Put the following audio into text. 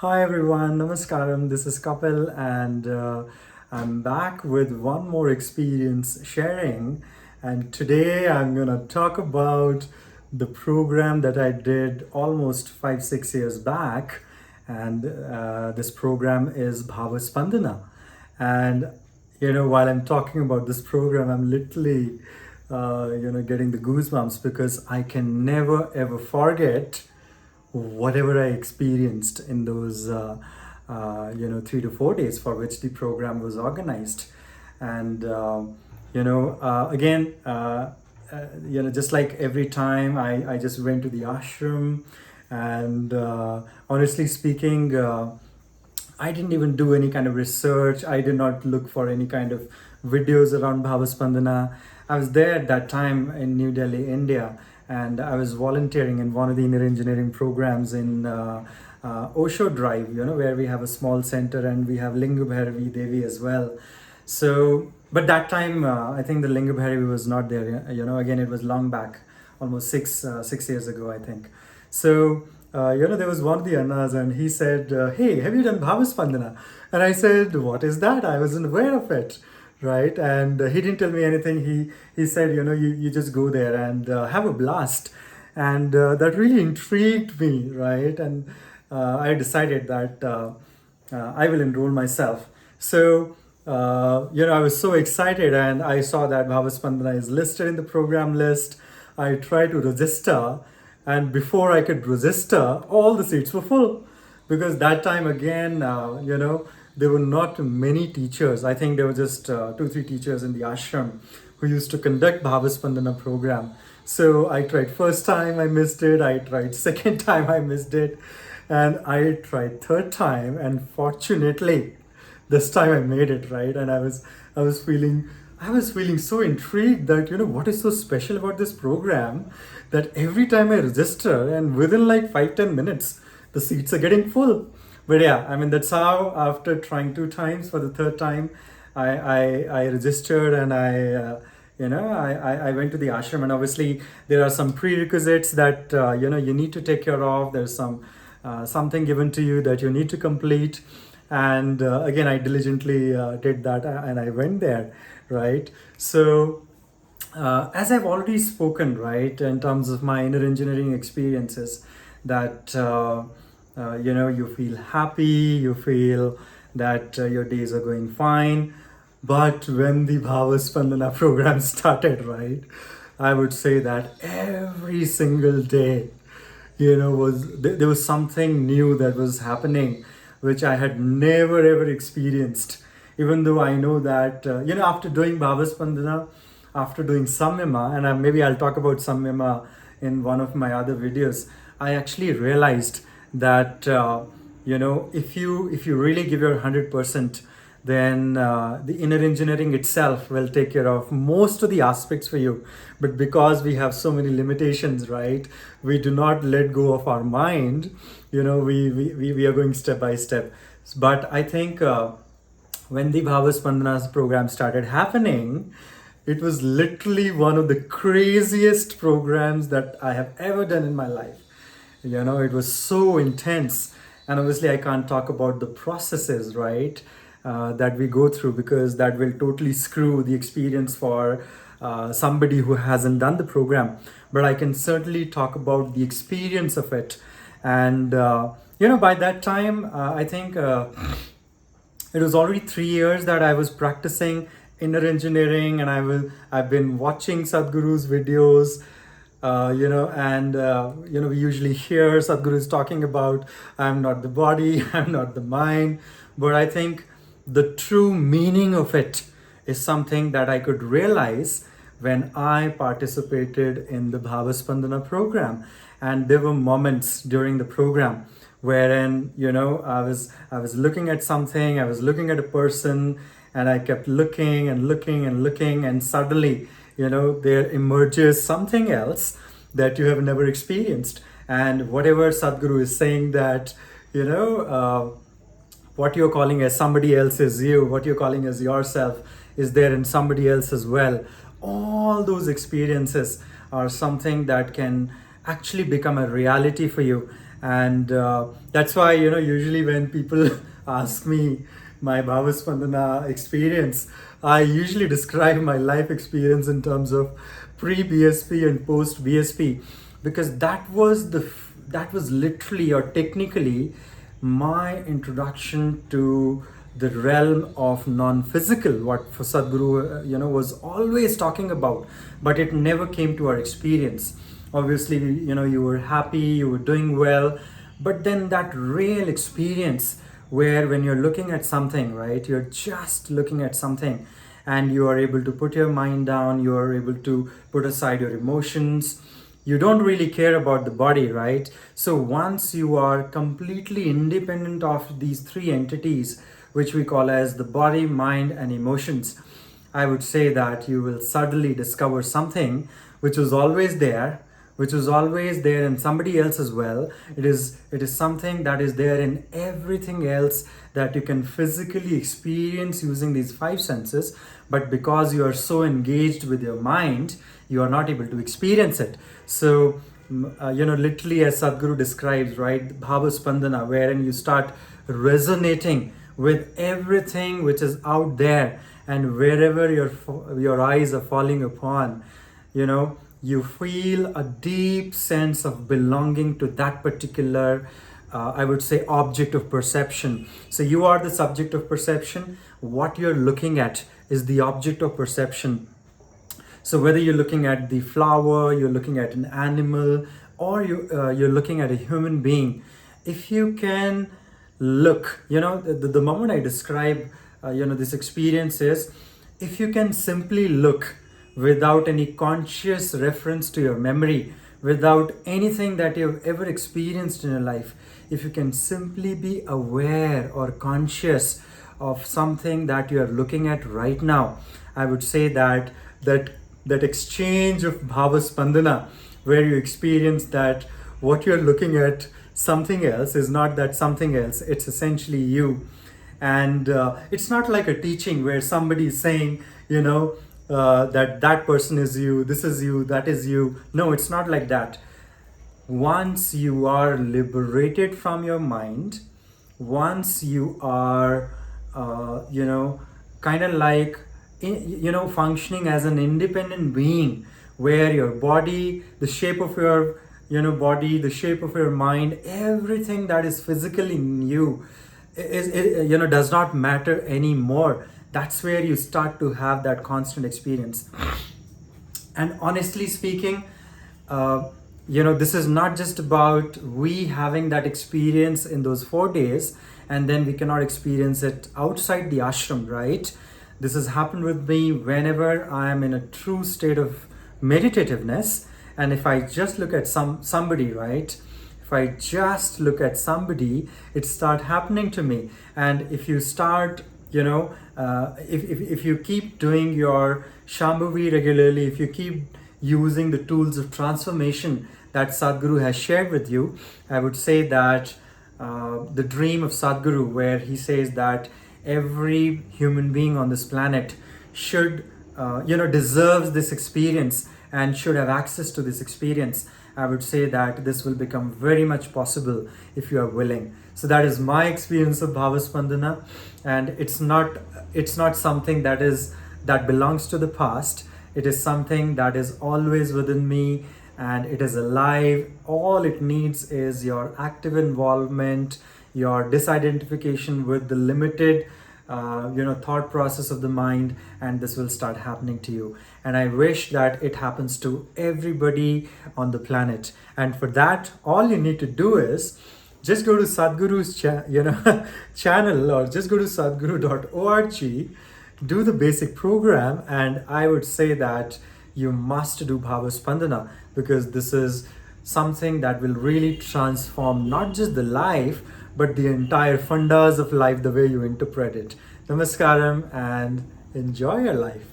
Hi everyone, Namaskaram. This is Kapil, and I'm back with one more experience sharing. And today I'm gonna talk about the program that I did almost 5, 6 years back. And this program is Bhava Spandana. And while I'm talking about this program, I'm literally, getting the goosebumps because I can never ever forget whatever I experienced in those 3 to 4 days for which the program was organized. And again, just like every time I just went to the ashram. And honestly speaking, I didn't even do any kind of research. I did not look for any kind of videos around Bhava Spandana. I was there at that time in New Delhi, India, and I was volunteering in one of the inner engineering programs in Osho Drive, where we have a small center and we have Linga Bhairavi Devi as well. So, but that time, I think the Linga Bhairavi was not there. Again, it was long back, almost 6 years ago, I think. So, there was one of the Annas and he said, hey, have you done Bhava Spandana? And I said, what is that? I wasn't aware of it, right? And he didn't tell me anything. He said, you just go there and have a blast. And that really intrigued me, right? And I decided that I will enroll myself. So, I was so excited and I saw that Bhava Spandana is listed in the program list. I tried to register, and before I could register, all the seats were full because that time again, there were not many teachers. I think there were just 2, 3 teachers in the ashram who used to conduct Bhava Spandana program. So I tried first time, I missed it. I tried second time, I missed it. And I tried third time, and fortunately, this time I made it, right. And I was feeling so intrigued that what is so special about this program, that every time I register and within like 5, 10 minutes the seats are getting full. But yeah, I mean, that's how, after trying 2 times, for the third time I registered, and I went to the ashram. And obviously there are some prerequisites that you need to take care of. There's something given to you that you need to complete. And again, I diligently did that, and I went there, right. So as I've already spoken, right, in terms of my inner engineering experiences, that you feel happy, you feel that your days are going fine. But when the Bhava Spandana program started, right, I would say that every single day, there was something new that was happening, which I had never ever experienced. Even though I know that after doing Bhava Spandana, after doing Samyama, and maybe I'll talk about Samyama in one of my other videos, I actually realized that if you really give your 100%, then the inner engineering itself will take care of most of the aspects for you. But because we have so many limitations, right, we do not let go of our mind. We are going step by step. But I think when the Bhava Spandana program started happening, it was literally one of the craziest programs that I have ever done in my life. It was so intense. And obviously I can't talk about the processes, right, that we go through, because that will totally screw the experience for somebody who hasn't done the program. But I can certainly talk about the experience of it. And by that time, I think it was already 3 years that I was practicing inner engineering, and I've been watching Sadhguru's videos. We usually hear Sadhgurus talking about, I'm not the body, I'm not the mind. But I think the true meaning of it is something that I could realize when I participated in the Bhava Spandana program. And there were moments during the program wherein I was looking at something, I was looking at a person, and I kept looking and looking and looking, and suddenly there emerges something else that you have never experienced. And whatever Sadhguru is saying, that what you're calling as somebody else is you, what you're calling as yourself is there in somebody else as well. All those experiences are something that can actually become a reality for you. And that's why, usually when people ask me my Bhava Spandana experience, I usually describe my life experience in terms of pre-BSP and post-BSP, because that was literally or technically my introduction to the realm of non-physical, what for Sadhguru was always talking about, but it never came to our experience. Obviously, you were happy, you were doing well, but then that real experience where when you're looking at something, right, you're just looking at something, and you are able to put your mind down, you are able to put aside your emotions, you don't really care about the body, right? So once you are completely independent of these three entities, which we call as the body, mind, and emotions, I would say that you will suddenly discover something which was always there, which was always there in somebody else as well. It is something that is there in everything else that you can physically experience using these five senses, but because you are so engaged with your mind, you are not able to experience it. So literally, as Sadhguru describes, right, Bhava Spandana, wherein you start resonating with everything which is out there, and wherever your eyes are falling upon, you feel a deep sense of belonging to that particular, I would say, object of perception. So you are the subject of perception. What you're looking at is the object of perception. So whether you're looking at the flower, you're looking at an animal, or you're looking at a human being, if you can look, the moment I describe, this experience is, if you can simply look without any conscious reference to your memory, without anything that you've ever experienced in your life, if you can simply be aware or conscious of something that you are looking at right now, I would say that exchange of Bhava Spandana, where you experience that what you're looking at, something else, is not that something else, it's essentially you. And it's not like a teaching where somebody is saying, that person is you, this is you, that is you. No, it's not like that. Once you are liberated from your mind, once you are, kind of like, functioning as an independent being, where your body, the shape of your, body, the shape of your mind, everything that is physical in you does not matter anymore. That's where you start to have that constant experience. And honestly speaking, this is not just about we having that experience in those 4 days and then we cannot experience it outside the ashram, right? This has happened with me whenever I am in a true state of meditativeness, and if I just look at somebody, right? If I just look at somebody, it start happening to me. And if you start, if you keep doing your Shambhavi regularly, if you keep using the tools of transformation that Sadhguru has shared with you, I would say that the dream of Sadhguru, where he says that every human being on this planet should, deserves this experience and should have access to this experience, I would say that this will become very much possible if you are willing. So that is my experience of Bhava Spandana, and it's not something that belongs to the past. It is something that is always within me, and it is alive. All it needs is your active involvement, your disidentification with the limited thought process of the mind, and this will start happening to you. And I wish that it happens to everybody on the planet. And for that, all you need to do is just go to Sadhguru's channel, or just go to sadhguru.org, do the basic program, and I would say that you must do Bhava Spandana, because this is something that will really transform not just the life, but the entire fundas of life, the way you interpret it. Namaskaram, and enjoy your life.